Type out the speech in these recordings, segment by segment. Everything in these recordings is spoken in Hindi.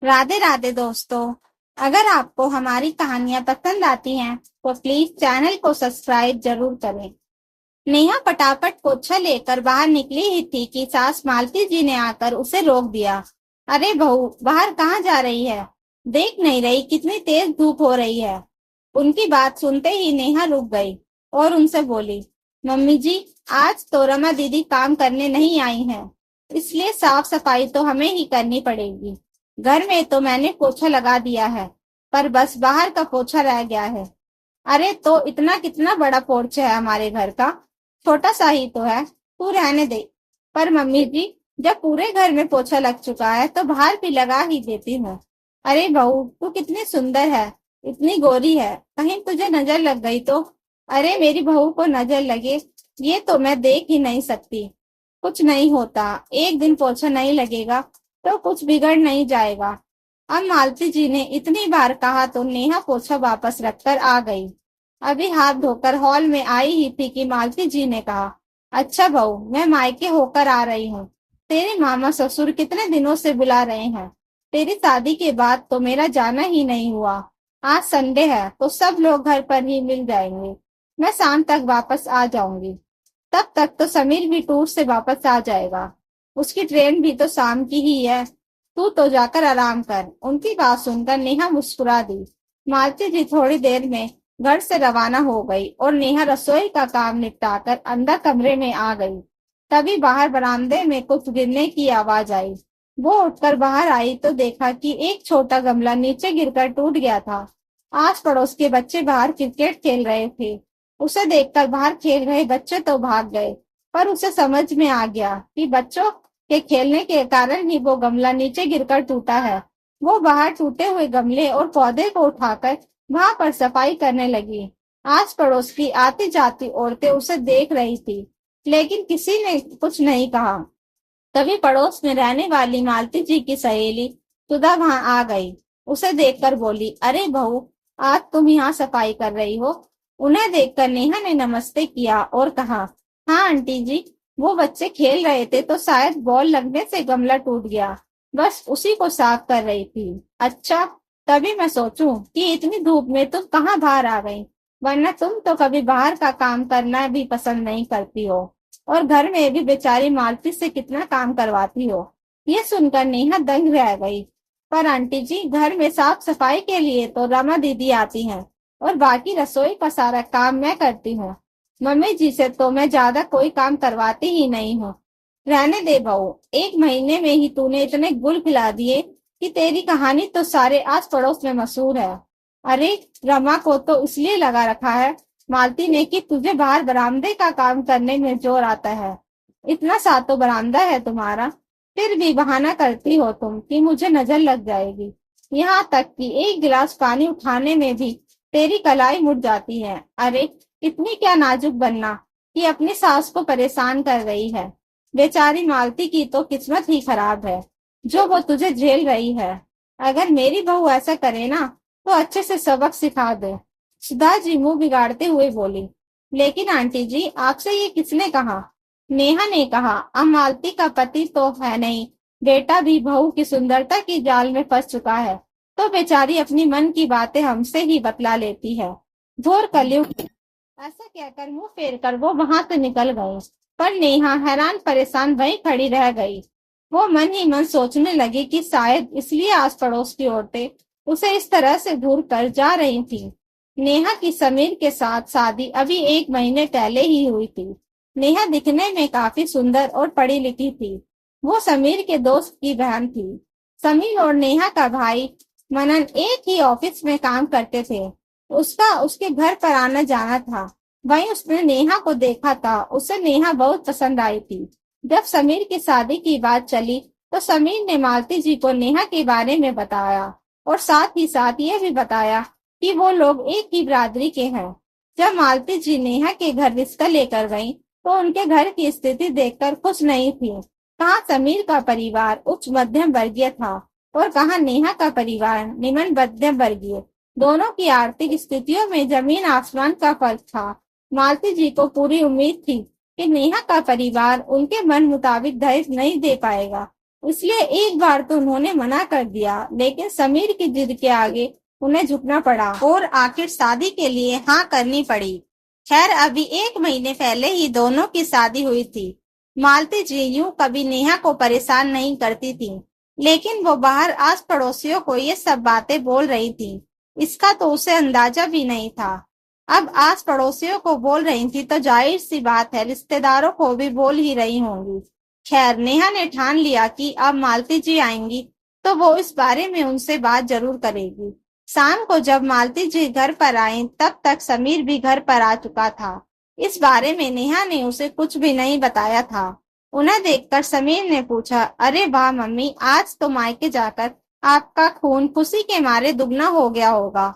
राधे राधे दोस्तों। अगर आपको हमारी कहानियां पसंद आती हैं तो प्लीज चैनल को सब्सक्राइब जरूर करें। नेहा फटाफट पोछा लेकर बाहर निकली ही थी कि सास मालती जी ने आकर उसे रोक दिया। अरे बहू, बाहर कहाँ जा रही है? देख नहीं रही कितनी तेज धूप हो रही है? उनकी बात सुनते ही नेहा रुक गई और उनसे बोली, मम्मी जी, आज तो रमा दीदी काम करने नहीं आई हैं, इसलिए साफ सफाई तो हमें ही करनी पड़ेगी। घर में तो मैंने पोछा लगा दिया है, पर बस बाहर का पोछा रह गया है। अरे तो इतना कितना बड़ा पोर्च है हमारे घर का? छोटा सा ही तो है, तू रहने दे। पर मम्मी जी, जब पूरे घर में पोछा लग चुका है तो बाहर भी लगा ही देती हूँ। अरे बहू, तू कितनी सुंदर है, इतनी गोरी है, कहीं तुझे नजर लग गई तो? अरे मेरी बहू को नजर लगे ये तो मैं देख ही नहीं सकती। कुछ नहीं होता, एक दिन पोछा नहीं लगेगा तो कुछ बिगड़ नहीं जाएगा। अब मालती जी ने इतनी बार कहा तो नेहा पोछा वापस रखकर आ गई। अभी हाथ धोकर हॉल में आई ही थी कि मालती जी ने कहा, अच्छा बहू, मैं मायके होकर आ रही हूँ। तेरे मामा ससुर कितने दिनों से बुला रहे हैं। तेरी शादी के बाद तो मेरा जाना ही नहीं हुआ। आज संडे है तो सब लोग घर पर ही मिल जाएंगे। मैं शाम तक वापस आ जाऊंगी। तब तक तो समीर भी टूर से वापस आ जाएगा। उसकी ट्रेन भी तो शाम की ही है। तू तो जाकर आराम कर। उनकी बात सुनकर नेहा मुस्कुरा दी। मालती जी थोड़ी देर में घर से रवाना हो गई और नेहा रसोई का काम निपटाकर अंदर कमरे में आ गई। तभी बाहर बरामदे में कुछ गिरने की आवाज आई। वो उठकर बाहर आई तो देखा कि एक छोटा गमला नीचे गिरकर टूट गया था। आस पड़ोस के बच्चे बाहर क्रिकेट खेल रहे थे। उसे देखकर बाहर खेल रहे बच्चे तो भाग गए, पर उसे समझ में आ गया कि बच्चों के खेलने के कारण ही वो गमला नीचे गिरकर टूटा है। वो बाहर टूटे हुए गमले और पौधे को उठाकर वहां पर सफाई करने लगी। आस पड़ोस की आती जाती औरतें उसे देख रही थी, लेकिन किसी ने कुछ नहीं कहा। तभी पड़ोस में रहने वाली मालती जी की सहेली सुधा वहां आ गई। उसे देखकर बोली, अरे बहू, आज तुम यहाँ सफाई कर रही हो? उन्हें देखकर नेहा ने नमस्ते किया और कहा, हाँ आंटी जी, वो बच्चे खेल रहे थे तो शायद बॉल लगने से गमला टूट गया, बस उसी को साफ कर रही थी। अच्छा, तभी मैं सोचूं कि इतनी धूप में तुम कहाँ बाहर आ गई, वरना तुम तो कभी बाहर का काम करना भी पसंद नहीं करती हो, और घर में भी बेचारी मालती से कितना काम करवाती हो। ये सुनकर नेहा दंग रह गई। पर आंटी जी, घर में साफ सफाई के लिए तो रमा दीदी आती हैं और बाकी रसोई का सारा काम मैं करती हूँ। मम्मी जी से तो मैं ज्यादा कोई काम करवाती ही नहीं हूँ। रहने दे बहू, एक महीने में ही तूने इतने गुल खिला दिए कि तेरी कहानी तो सारे आस पड़ोस में मशहूर है। अरे, रमा को तो इसलिए लगा रखा है मालती ने कि तुझे बाहर बरामदे का काम करने में जोर आता है। इतना सा तो बरामदा है तुम्हारा, फिर भी बहाना करती हो तुम कि मुझे नजर लग जाएगी। यहाँ तक कि एक गिलास पानी उठाने में भी तेरी कलाई मुड़ जाती है। अरे, इतनी क्या नाजुक बनना कि अपनी सास को परेशान कर रही है। बेचारी मालती की तो किस्मत ही खराब है जो वो तुझे झेल रही है। अगर मेरी बहू ऐसा करे ना तो अच्छे से सबक सिखा दे। सुधा जी मुंह बिगाड़ते हुए बोली, लेकिन आंटी जी, आपसे ये किसने कहा? नेहा ने कहा, अब मालती का पति तो है नहीं, बेटा भी बहू की सुंदरता की जाल में फंस चुका है, तो बेचारी अपनी मन की बातें हमसे ही बतला लेती है। घोर कलयुग। ऐसा कहकर मुंह फेर कर वो वहां से निकल गई। पर नेहा हैरान परेशान वहीं खड़ी रह गई। वो मन ही मन सोचने लगी कि शायद इसलिए आस पड़ोस की औरतें उसे इस तरह से घूर कर जा रही थी। नेहा की समीर के साथ शादी अभी एक महीने पहले ही हुई थी। नेहा दिखने में काफी सुंदर और पढ़ी लिखी थी। वो समीर के दोस्त की बहन थी। समीर और नेहा का भाई मनन एक ही ऑफिस में काम करते थे। उसका उसके घर पर आना जाना था। वहीं उसने नेहा को देखा था। उसे नेहा बहुत पसंद आई थी। जब समीर की शादी की बात चली तो समीर ने मालती जी को नेहा के बारे में बताया और साथ ही साथ ये भी बताया कि वो लोग एक ही बिरादरी के हैं। जब मालती जी नेहा के घर रिश्ता लेकर गईं, तो उनके घर की स्थिति देखकर खुश नहीं थी। कहाँ समीर का परिवार उच्च मध्यम वर्गीय था और कहाँ नेहा का परिवार निम्न मध्यम वर्गीय। दोनों की आर्थिक स्थितियों में जमीन आसमान का फर्क था। मालती जी को पूरी उम्मीद थी कि नेहा का परिवार उनके मन मुताबिक दहेज नहीं दे पाएगा। इसलिए एक बार तो उन्होंने मना कर दिया, लेकिन समीर की जिद के आगे उन्हें झुकना पड़ा और आखिर शादी के लिए हाँ करनी पड़ी। खैर, अभी 1 महीने पहले ही दोनों की शादी हुई थी। मालती जी यूं कभी नेहा को परेशान नहीं करती थी, लेकिन वो बाहर आस पड़ोसियों को ये सब बातें बोल रही थी, इसका तो उसे अंदाजा भी नहीं था। अब आस पड़ोसियों को बोल रही थी तो जाहिर सी बात है रिश्तेदारों को भी बोल ही रही होंगी। खैर, नेहा ने ठान लिया कि अब मालती जी आएंगी तो वो इस बारे में उनसे बात जरूर करेगी। शाम को जब मालती जी घर पर आए तब तक समीर भी घर पर आ चुका था। इस बारे में नेहा ने उसे कुछ भी नहीं बताया था। उन्हें देखकर समीर ने पूछा, अरे वाह मम्मी, आज तो मायके जाकर आपका खून खुशी के मारे दुगना हो गया होगा।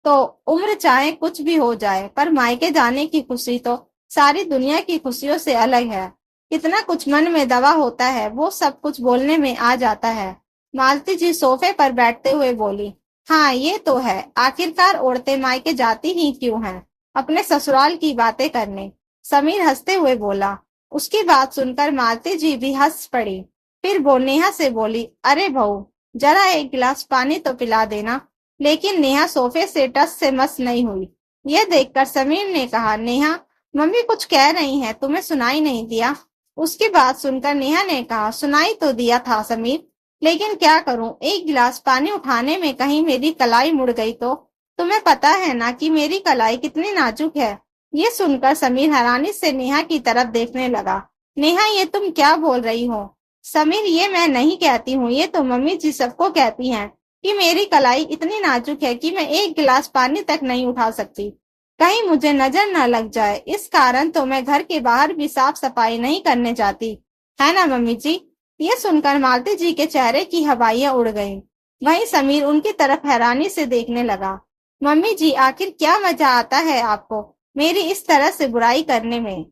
तो उम्र चाहे कुछ भी हो जाए, पर मायके जाने की खुशी तो सारी दुनिया की खुशियों से अलग है। कितना कुछ मन में दबा होता है, वो सब कुछ बोलने में आ जाता है। मालती जी सोफे पर बैठते हुए बोली, हाँ ये तो है, आखिरकार औरतें मायके जाती ही क्यों हैं, अपने ससुराल की बातें करने। समीर हंसते हुए बोला। उसकी बात सुनकर मालती जी भी हंस पड़ी। फिर वो नेहा से बोली, अरे बहू, जरा एक गिलास पानी तो पिला देना। लेकिन नेहा सोफे से टस से मस नहीं हुई। यह देखकर समीर ने कहा, नेहा, मम्मी कुछ कह रही हैं, तुम्हें सुनाई नहीं दिया? उसकी बात सुनकर नेहा ने कहा, सुनाई तो दिया था समीर, लेकिन क्या करूं, एक गिलास पानी उठाने में कहीं मेरी कलाई मुड़ गई तो? तुम्हें पता है ना कि मेरी कलाई कितनी नाजुक है। ये सुनकर समीर हैरानी से नेहा की तरफ देखने लगा। नेहा, ये तुम क्या बोल रही हो? समीर, ये मैं नहीं कहती हूँ, ये तो मम्मी जी सबको कहती हैं कि मेरी कलाई इतनी नाजुक है कि मैं एक गिलास पानी तक नहीं उठा सकती। कहीं मुझे नजर न लग जाए, इस कारण तो मैं घर के बाहर भी साफ सफाई नहीं करने जाती, है ना मम्मी जी? ये सुनकर मालती जी के चेहरे की हवाइयां उड़ गईं। वहीं समीर उनकी तरफ हैरानी से देखने लगा। मम्मी जी, आखिर क्या मजा आता है आपको मेरी इस तरह से बुराई करने में?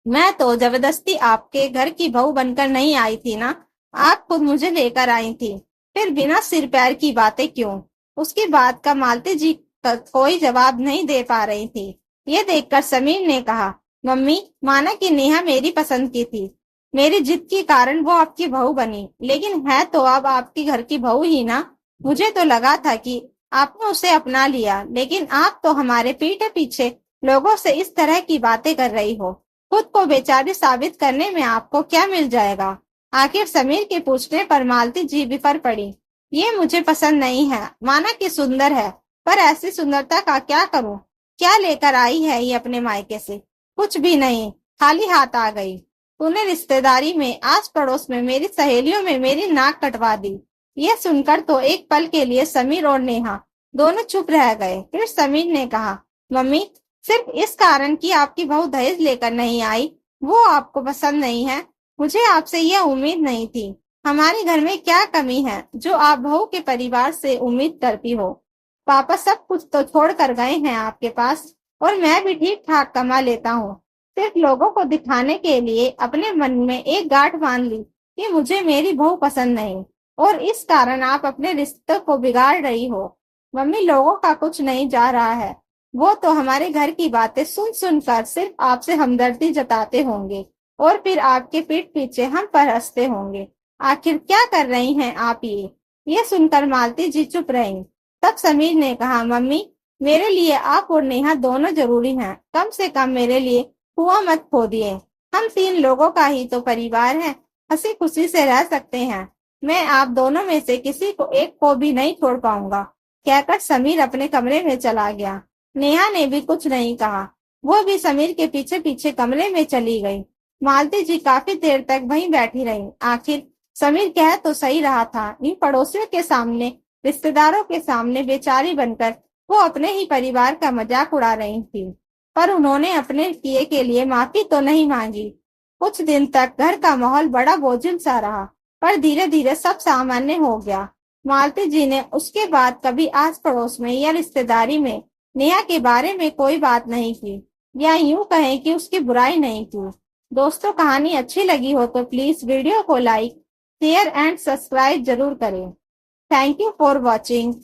मैं तो जबरदस्ती आपके घर की बहू बनकर नहीं आई थी ना, आप खुद मुझे लेकर आई थी। फिर बिना सिर पैर की बातें क्यों? उसकी बात का मालती जी कोई जवाब नहीं दे पा रही थी। ये देखकर समीर ने कहा, मम्मी, माना कि नेहा मेरी पसंद की थी, मेरी जिद के कारण वो आपकी बहू बनी, लेकिन है तो अब आपकी घर की बहू ही ना। मुझे तो लगा था कि आपने उसे अपना लिया, लेकिन आप तो हमारे पीठ पीछे लोगों से इस तरह की बातें कर रही हो। खुद को बेचारी साबित करने में आपको क्या मिल जाएगा? आखिर समीर के पूछने पर मालती जी बिफर पड़ी। ये मुझे पसंद नहीं है, माना कि सुंदर है, पर ऐसी सुंदरता का क्या करूं? क्या लेकर आई है ये अपने मायके से? कुछ भी नहीं, खाली हाथ आ गई। तूने रिश्तेदारी में, आस पड़ोस में, मेरी सहेलियों में मेरी नाक कटवा दी। यह सुनकर तो एक पल के लिए समीर और नेहा दोनों चुप रह गए। फिर समीर ने कहा, मम्मी, सिर्फ इस कारण कि आपकी बहू दहेज लेकर नहीं आई, वो आपको पसंद नहीं है? मुझे आपसे यह उम्मीद नहीं थी। हमारे घर में क्या कमी है जो आप बहू के परिवार से उम्मीद करती हो? पापा सब कुछ तो छोड़ कर गए हैं आपके पास, और मैं भी ठीक ठाक कमा लेता हूँ। सिर्फ लोगों को दिखाने के लिए अपने मन में एक गांठ बांध ली कि मुझे मेरी बहू पसंद नहीं, और इस कारण आप अपने रिश्ते को बिगाड़ रही हो। मम्मी, लोगों का कुछ नहीं जा रहा है, वो तो हमारे घर की बातें सुन सुनकर सिर्फ आपसे हमदर्दी जताते होंगे, और फिर आपके पीठ पीछे हम पर हंसते होंगे। आखिर क्या कर रही हैं आप ये सुनकर मालती जी चुप रही। तब समीर ने कहा, मम्मी, मेरे लिए आप और नेहा दोनों जरूरी हैं, कम से कम मेरे लिए कुआं मत खोदिए। हम 3 लोगों का ही तो परिवार है, हंसी खुशी से रह सकते हैं। मैं आप दोनों में से किसी को एक को भी नहीं छोड़ पाऊंगा। कहकर समीर अपने कमरे में चला गया। नेहा ने भी कुछ नहीं कहा, वो भी समीर के पीछे पीछे कमरे में चली गई। मालती जी काफी देर तक वहीं बैठी रही। आखिर समीर कह तो सही रहा था, इन पड़ोसियों के सामने, रिश्तेदारों के सामने बेचारी बनकर वो अपने ही परिवार का मजाक उड़ा रही थी। पर उन्होंने अपने किए के लिए माफी तो नहीं मांगी। कुछ दिन तक घर का माहौल बड़ा बोझिल सा रहा, पर धीरे धीरे सब सामान्य हो गया। मालती जी ने उसके बाद कभी आस पड़ोस में या रिश्तेदारी में नेहा के बारे में कोई बात नहीं की, या यूं कहें कि उसकी बुराई नहीं की। दोस्तों, कहानी अच्छी लगी हो तो प्लीज वीडियो को लाइक, शेयर एंड सब्सक्राइब जरूर करें। Thank you for watching.